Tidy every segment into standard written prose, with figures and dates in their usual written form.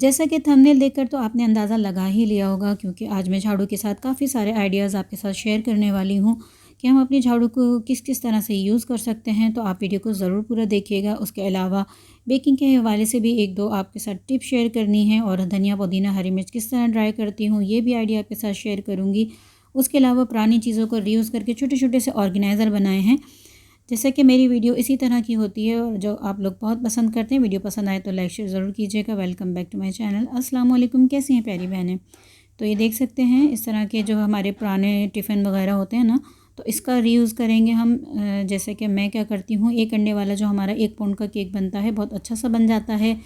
जैसा कि थंबनेल देखकर तो आपने अंदाज़ा लगा ही लिया होगा, क्योंकि आज मैं झाड़ू के साथ काफ़ी सारे आइडियाज़ आपके साथ शेयर करने वाली हूँ कि हम अपनी झाड़ू को किस किस तरह से यूज़ कर सकते हैं। तो आप वीडियो को ज़रूर पूरा देखिएगा। उसके अलावा बेकिंग के हवाले से भी एक दो आपके साथ टिप शेयर करनी है, और धनिया पुदीना हरी मिर्च किस तरह ड्राई करती हूँ ये भी आइडिया आपके साथ शेयर करूँगी। उसके अलावा पुरानी चीज़ों को रीयूज़ करके छोटे छोटे से ऑर्गेनाइज़र बनाए हैं। जैसे कि मेरी वीडियो इसी तरह की होती है और जो आप लोग बहुत पसंद करते हैं। वीडियो पसंद आए तो लाइक शेयर ज़रूर कीजिएगा। Welcome back to my channel. अस्सलाम वालेकुम, कैसी हैं प्यारी बहनें। तो ये देख सकते हैं इस तरह के जो हमारे पुराने टिफ़िन वगैरह होते हैं ना, तो इसका रीयूज़ करेंगे हम। जैसे कि मैं क्या करती हूँ, 1 अंडे वाला जो हमारा 1 पाउंड का केक बनता है, बहुत अच्छा सा बन जाता है।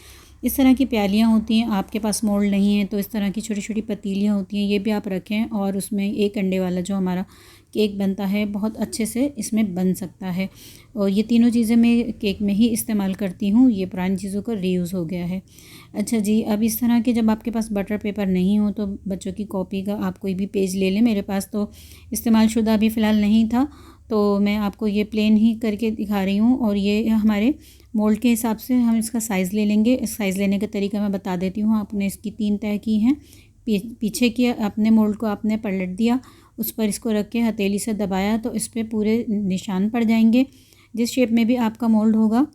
इस तरह की प्यालियाँ होती हैं, आपके पास मोल्ड नहीं है तो इस तरह की छोटी छोटी पतीलियाँ होती हैं, ये भी आप रखें और उसमें 1 अंडे वाला जो हमारा केक बनता है बहुत अच्छे से इसमें बन सकता है। और ये तीनों चीज़ें मैं केक में ही इस्तेमाल करती हूँ। ये पुरानी चीज़ों का रीयूज़ हो गया है। अच्छा जी, अब इस तरह के जब आपके पास बटर पेपर नहीं हो तो बच्चों की कॉपी का आप कोई भी पेज ले लें। मेरे पास तो इस्तेमाल शुदा अभी फ़िलहाल नहीं था, तो मैं आपको ये प्लेन ही करके दिखा रही हूँ। और ये हमारे मोल्ड के हिसाब से हम इसका साइज़ ले लेंगे। इस साइज़ लेने का तरीका मैं बता देती हूँ। आपने इसकी 3 तह की हैं। पीछे की अपने मोल्ड को आपने पलट दिया, उस पर इसको रख के हथेली से दबाया तो इस पर पूरे निशान पड़ जाएंगे। जिस शेप में भी आपका मोल्ड होगा,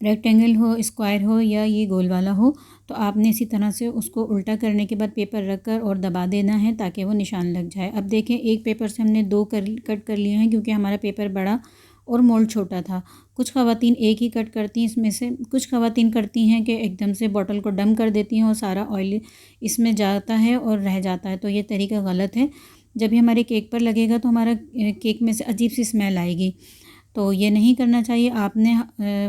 रेक्टेंगल हो, स्क्वायर हो या ये गोल वाला हो, तो आपने इसी तरह से उसको उल्टा करने के बाद पेपर रख कर और दबा देना है ताकि वो निशान लग जाए। अब देखें, एक पेपर से हमने 2 कट कर लिए हैं क्योंकि हमारा पेपर बड़ा और मोल्ड छोटा था। कुछ ख़वातीन एक ही कट करती हैं इसमें से, कुछ ख़वातीन करती हैं कि एकदम से बॉटल को डम कर देती हैं और सारा ऑयल इसमें जाता है और रह जाता है, तो ये तरीका गलत है। जब ये हमारे केक पर लगेगा तो हमारा केक में से अजीब सी स्मेल आएगी, तो ये नहीं करना चाहिए। आपने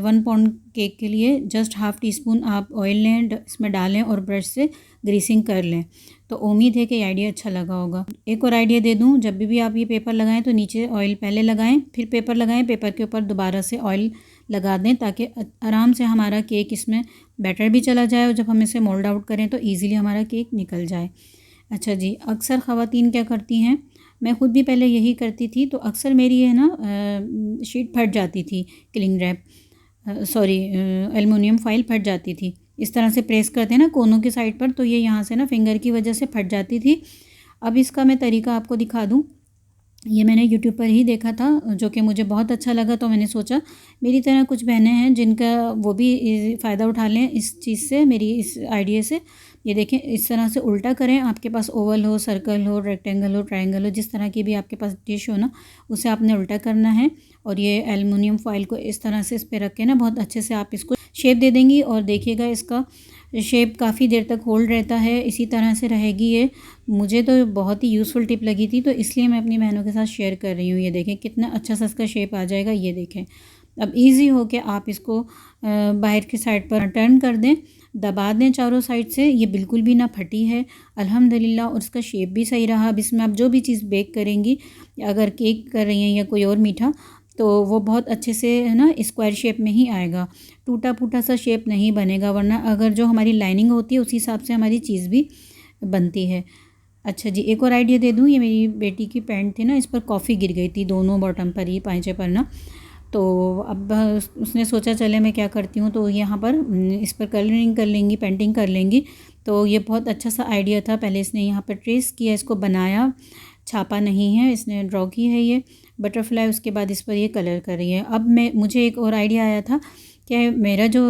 1 पाउंड केक के लिए जस्ट हाफ़ टी स्पून आप ऑयल लें, इसमें डालें और ब्रश से ग्रीसिंग कर लें। तो उम्मीद है कि ये आइडिया अच्छा लगा होगा। एक और आइडिया दे दूं, जब भी आप ये पेपर लगाएं तो नीचे ऑयल पहले लगाएं, फिर पेपर लगाएं, पेपर के ऊपर दोबारा से ऑयल लगा दें ताकि आराम से हमारा केक इसमें बैटर भी चला जाए और जब हम इसे मोल्ड आउट करें तो ईज़िली हमारा केक निकल जाए। अच्छा जी, अक्सर ख़वातीन क्या करती हैं, मैं ख़ुद भी पहले यही करती थी, तो अक्सर मेरी है ना शीट फट जाती थी, cling wrap sorry aluminium foil फट जाती थी। इस तरह से प्रेस करते हैं ना कोनों की साइड पर, तो ये यहाँ से ना फिंगर की वजह से फट जाती थी। अब इसका मैं तरीका आपको दिखा दूँ। ये मैंने यूट्यूब पर ही देखा था जो कि मुझे बहुत अच्छा लगा, तो मैंने सोचा मेरी तरह कुछ बहनें हैं जिनका वो भी फ़ायदा उठा लें इस चीज़ से, मेरी इस आइडिया से। ये देखें, इस तरह से उल्टा करें। आपके पास ओवल हो, सर्कल हो, रेक्टेंगल हो, ट्रायंगल हो, जिस तरह की भी आपके पास डिश हो ना, उसे आपने उल्टा करना है। और ये एलुमिनियम फॉइल को इस तरह से इस पर रख के ना बहुत अच्छे से आप इसको शेप दे देंगी। और देखिएगा इसका शेप काफ़ी देर तक होल्ड रहता है, इसी तरह से रहेगी ये। मुझे तो बहुत ही यूज़फुल टिप लगी थी, तो इसलिए मैं अपनी बहनों के साथ शेयर कर रही हूँ। ये देखें कितना अच्छा सा इसका शेप आ जाएगा। ये देखें, अब इजी हो के आप इसको बाहर की साइड पर टर्न कर दें, दबा दें चारों साइड से। ये बिल्कुल भी ना फटी है अल्हम्दुलिल्लाह, और इसका शेप भी सही रहा। अब इसमें आप जो भी चीज़ बेक करेंगी, अगर केक कर रही हैं या कोई और मीठा, तो वो बहुत अच्छे से है ना स्क्वायर शेप में ही आएगा, टूटा फूटा सा शेप नहीं बनेगा। वरना अगर जो हमारी लाइनिंग होती है उसी हिसाब से हमारी चीज़ भी बनती है। अच्छा जी, एक और आइडिया दे दूँ। ये मेरी बेटी की पैंट थी ना, इस पर कॉफ़ी गिर गई थी दोनों बॉटम पर ही, पाइचे पर ना। तो अब उसने सोचा चले मैं क्या करती हूँ, तो यहाँ पर इस पर कलरिंग कर लेंगी, पेंटिंग कर लेंगी। तो ये बहुत अच्छा सा आइडिया था। पहले इसने यहाँ पर ट्रेस किया, इसको बनाया, छापा नहीं है, इसने ड्रॉ की है ये बटरफ्लाई। उसके बाद इस पर ये कलर कर रही है। अब मुझे एक और आइडिया आया था कि मेरा जो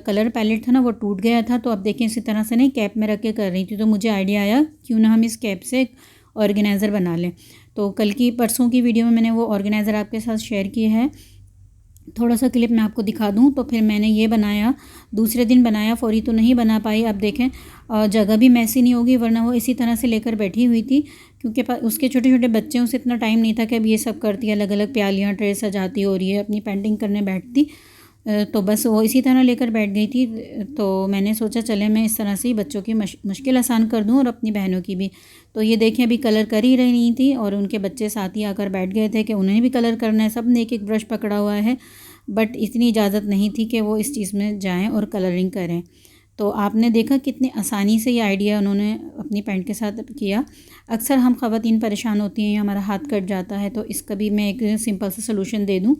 कलर पैलेट था ना वो टूट गया था। तो अब देखें, इसी तरह से नहीं कैप में रख के कर रही थी, तो मुझे आइडिया आया क्यों ना हम इस कैप से एक ऑर्गेनाइज़र बना लें। तो कल की परसों की वीडियो में मैंने वो ऑर्गेनाइज़र आपके साथ शेयर किया है, थोड़ा सा क्लिप मैं आपको दिखा दूं। तो फिर मैंने ये बनाया, दूसरे दिन बनाया, फौरी तो नहीं बना पाई। अब देखें, जगह भी मैसी नहीं होगी, वरना वो इसी तरह से लेकर बैठी हुई थी क्योंकि उसके छोटे छोटे बच्चे, उसे इतना टाइम नहीं था कि अब ये सब करती, अलग अलग प्यालियाँ ट्रे सजाती और ये अपनी पेंटिंग करने बैठती। तो बस वो इसी तरह लेकर बैठ गई थी। तो मैंने सोचा चले मैं इस तरह से ही बच्चों की मुश्किल आसान कर दूं और अपनी बहनों की भी। तो ये देखें, अभी कलर कर ही रही थी और उनके बच्चे साथ ही आकर बैठ गए थे कि उन्हें भी कलर करना है। सब ने एक एक ब्रश पकड़ा हुआ है, बट इतनी इजाज़त नहीं थी कि वो इस चीज़ में जाएं और कलरिंग करें। तो आपने देखा कितनी आसानी से ये आइडिया उन्होंने अपनी पैंट के साथ किया। अक्सर हम ख़वातीन परेशान होती हैं, हमारा हाथ कट जाता है, तो इसका भी मैं एक सिंपल सा सलूशन दे दूँ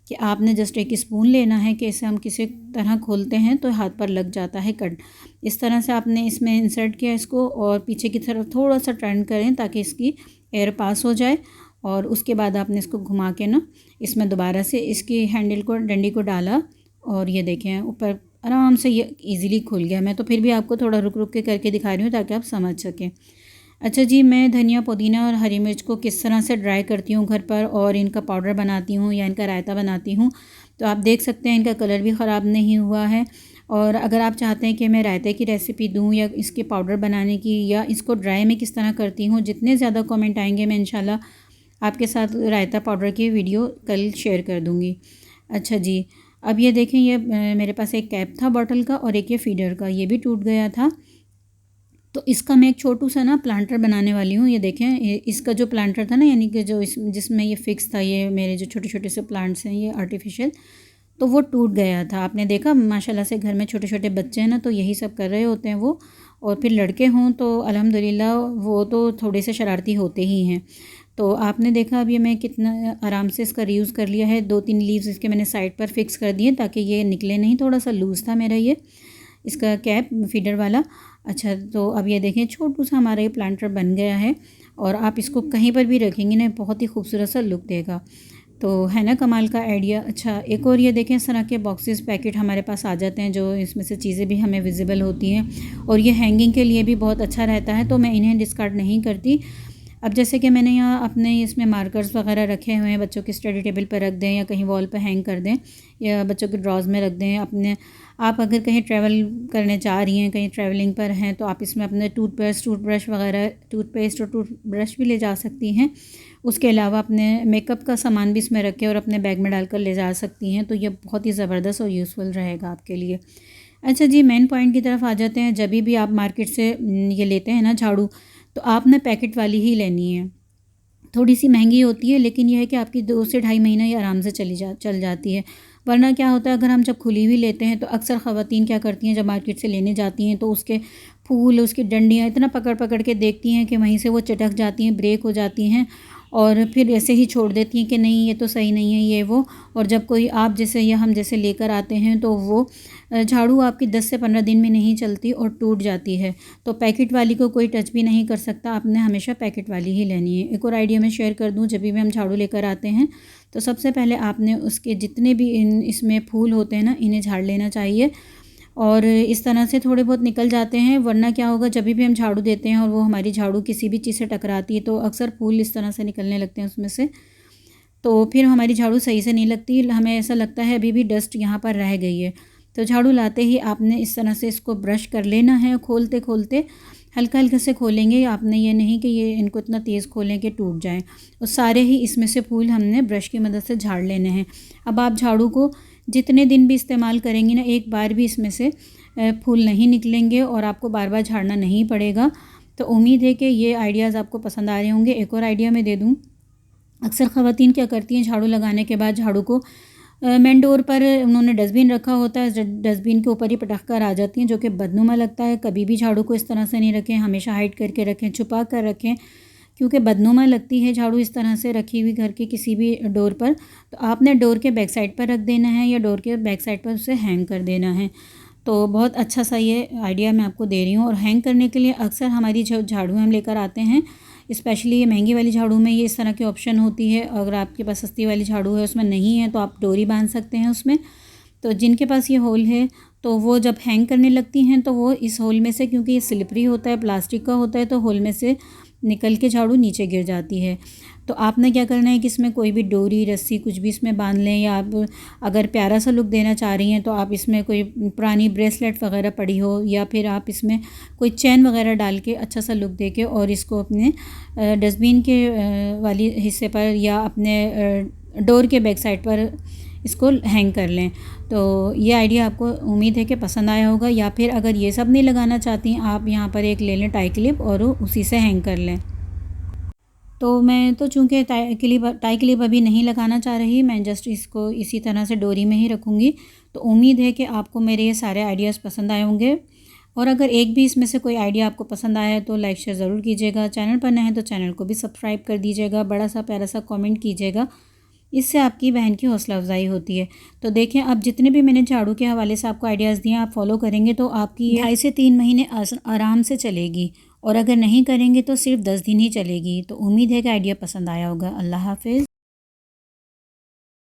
कि आपने जस्ट एक स्पून लेना है कि इसे हम किसी तरह खोलते हैं तो हाथ पर लग जाता है कट। इस तरह से आपने इसमें इंसर्ट किया इसको और पीछे की तरफ थोड़ा सा टर्न करें ताकि इसकी एयर पास हो जाए। और उसके बाद आपने इसको घुमा के ना इसमें दोबारा से इसकी हैंडल को डंडी को डाला और ये देखें ऊपर आराम से ये इजीली खुल गया। मैं तो फिर भी आपको थोड़ा रुक रुक के करके दिखा रही हूँ ताकि आप समझ सकें। अच्छा जी, मैं धनिया पुदीना और हरी मिर्च को किस तरह से ड्राई करती हूँ घर पर और इनका पाउडर बनाती हूँ या इनका रायता बनाती हूँ। तो आप देख सकते हैं इनका कलर भी ख़राब नहीं हुआ है। और अगर आप चाहते हैं कि मैं रायते की रेसिपी दूँ या इसके पाउडर बनाने की या इसको ड्राई में किस तरह करती हूँ, जितने ज़्यादा कमेंट आएंगे मैं इंशाल्लाह आपके साथ रायता पाउडर की वीडियो कल शेयर कर दूँगी। अच्छा जी, अब ये देखें ये मेरे पास एक कैप था बॉटल का और एक ये फीडर का, ये भी टूट गया था। तो इसका मैं एक छोटू सा ना प्लांटर बनाने वाली हूँ। ये देखें इसका जो प्लांटर था ना, यानी कि जो इस जिसमें ये फिक्स था, ये मेरे जो छोटे छोटे से प्लांट्स हैं ये आर्टिफिशियल, तो वो टूट गया था। आपने देखा माशाल्लाह से घर में छोटे छोटे बच्चे हैं ना तो यही सब कर रहे होते हैं वो, और फिर लड़के हों तो अल्हम्दुलिल्लाह वो तो थोड़े से शरारती होते ही हैं। तो आपने देखा अब ये मैं कितना आराम से इसका रीयूज़ कर लिया है। 2-3 लीव्स इसके मैंने साइड पर फिक्स कर दिए ताकि ये निकले नहीं, थोड़ा सा लूज़ था मेरा ये इसका कैप फीडर वाला। अच्छा, तो अब ये देखें छोटू सा हमारा ये प्लांटर बन गया है और आप इसको कहीं पर भी रखेंगे ना बहुत ही खूबसूरत सा लुक देगा। तो है ना कमाल का आइडिया। अच्छा, एक और ये देखें इस तरह के बॉक्सेस पैकेट हमारे पास आ जाते हैं जो इसमें से चीज़ें भी हमें विजिबल होती हैं और ये हैंगिंग के लिए भी बहुत अच्छा रहता है, तो मैं इन्हें डिस्कार्ड नहीं करती। अब जैसे कि मैंने यहाँ अपने इसमें मार्कर्स वगैरह रखे हुए हैं, बच्चों के स्टडी टेबल पर रख दें या कहीं वॉल पर हैंग कर दें या बच्चों के ड्रॉज में रख दें। अपने आप अगर कहीं ट्रैवल करने जा रही हैं, कहीं ट्रैवलिंग पर हैं, तो आप इसमें अपने टूथब्रश वगैरह टूथपेस्ट और टूथब्रश भी ले जा सकती हैं। उसके अलावा अपने मेकअप का सामान भी इसमें रखें और अपने बैग में डालकर ले जा सकती हैं, तो ये बहुत ही ज़बरदस्त और यूज़फुल रहेगा आपके लिए। अच्छा जी, मेन पॉइंट की तरफ आ जाते हैं। जब भी आप मार्केट से ये लेते हैं ना झाड़ू, तो आपने पैकेट वाली ही लेनी है। थोड़ी सी महंगी होती है लेकिन यह है कि आपकी 2 से ढाई महीना ये आराम से चल जाती है। वरना क्या होता है अगर हम जब खुली हुई लेते हैं तो अक्सर ख़वातीन क्या करती हैं जब मार्केट से लेने जाती हैं तो उसके फूल उसकी डंडियाँ इतना पकड़ पकड़ के देखती हैं कि वहीं से वो चटक जाती हैं, ब्रेक हो जाती हैं और फिर ऐसे ही छोड़ देती हैं कि नहीं ये तो सही नहीं है ये वो। और जब कोई आप जैसे या हम जैसे लेकर आते हैं तो वो झाड़ू आपकी 10 से 15 दिन में नहीं चलती और टूट जाती है। तो पैकेट वाली को कोई टच भी नहीं कर सकता, आपने हमेशा पैकेट वाली ही लेनी है। एक और आइडिया मैं शेयर कर दूं, जब भी हम झाड़ू लेकर आते हैं तो सबसे पहले आपने उसके जितने भी इसमें फूल होते हैं ना इन्हें झाड़ लेना चाहिए और इस तरह से थोड़े बहुत निकल जाते हैं। वरना क्या होगा जब भी हम झाड़ू देते हैं और वो हमारी झाड़ू किसी भी चीज़ से टकराती है तो अक्सर फूल इस तरह से निकलने लगते हैं उसमें से, तो फिर हमारी झाड़ू सही से नहीं लगती, हमें ऐसा लगता है अभी भी डस्ट यहाँ पर रह गई है। तो झाड़ू लाते ही आपने इस तरह से इसको ब्रश कर लेना है, खोलते खोलते हल्का हल्का से खोलेंगे। आपने ये नहीं कि ये इनको इतना तेज़ खोलें कि टूट जाएं। और सारे ही इसमें से फूल हमने ब्रश की मदद से झाड़ लेने हैं। अब आप झाड़ू को जितने दिन भी इस्तेमाल करेंगी ना, एक बार भी इसमें से फूल नहीं निकलेंगे और आपको बार बार झाड़ना नहीं पड़ेगा। तो उम्मीद है कि ये आइडियाज़ आपको पसंद आ रहे होंगे। एक और आइडिया मैं दे दूँ, अक्सर ख़वातीन क्या करती हैं झाड़ू लगाने के बाद झाड़ू को मेन डोर पर उन्होंने डस्टबिन रखा होता है, डस्टबिन के ऊपर ही पटक कर आ जाती हैं जो कि बदनुमा लगता है। कभी भी झाड़ू को इस तरह से नहीं रखें, हमेशा हाइड करके रखें, छुपा कर रखें, क्योंकि बदनुमा लगती है झाड़ू इस तरह से रखी हुई घर के किसी भी डोर पर। तो आपने डोर के बैक साइड पर रख देना है या डोर के बैक साइड पर उसे हैंग कर देना है। तो बहुत अच्छा सा ये आइडिया मैं आपको दे रही हूँ। और हैंग करने के लिए अक्सर हमारी जो झाड़ू हम लेकर आते हैं, स्पेशली ये महंगी वाली झाड़ू में ये इस तरह की ऑप्शन होती है। अगर आपके पास सस्ती वाली झाड़ू है उसमें नहीं है तो आप डोरी बांध सकते हैं उसमें। तो जिनके पास ये होल है तो वो जब हैंग करने लगती हैं तो वो इस होल में से, क्योंकि ये स्लिपरी होता है, प्लास्टिक का होता है, तो होल में से निकल के झाड़ू नीचे गिर जाती है। तो आपने क्या करना है कि इसमें कोई भी डोरी रस्सी कुछ भी इसमें बांध लें, या आप अगर प्यारा सा लुक देना चाह रही हैं तो आप इसमें कोई पुरानी ब्रेसलेट वगैरह पड़ी हो या फिर आप इसमें कोई चैन वगैरह डाल के अच्छा सा लुक दे के और इसको अपने डस्टबिन के वाली हिस्से पर या अपने डोर के बैक साइड पर इसको हैंग कर लें। तो ये आइडिया आपको उम्मीद है कि पसंद आया होगा। या फिर अगर ये सब नहीं लगाना चाहती आप यहाँ पर एक ले लें टाई क्लिप और उसी से हैंग कर लें। तो मैं तो चूँकि टाई क्लिप अभी नहीं लगाना चाह रही, मैं जस्ट इसको इसी तरह से डोरी में ही रखूँगी। तो उम्मीद है कि आपको मेरे ये सारे आइडियाज़ पसंद आए होंगे। और अगर एक भी इसमें से कोई आइडिया आपको पसंद आया है तो लाइक शेयर ज़रूर कीजिएगा। चैनल पर नए हैं तो चैनल को भी सब्सक्राइब कर दीजिएगा। बड़ा सा प्यारा सा कमेंट कीजिएगा इससे आपकी बहन की हौसला अफजाई होती है। तो देखें, अब जितने भी मैंने झाड़ू के हवाले से आपको आइडियाज़ दिए आप फॉलो करेंगे तो आपकी 2.5 से 3 महीने आराम से चलेगी, और अगर नहीं करेंगे तो सिर्फ 10 दिन ही चलेगी। तो उम्मीद है कि आइडिया पसंद आया होगा। अल्लाह हाफ़िज़।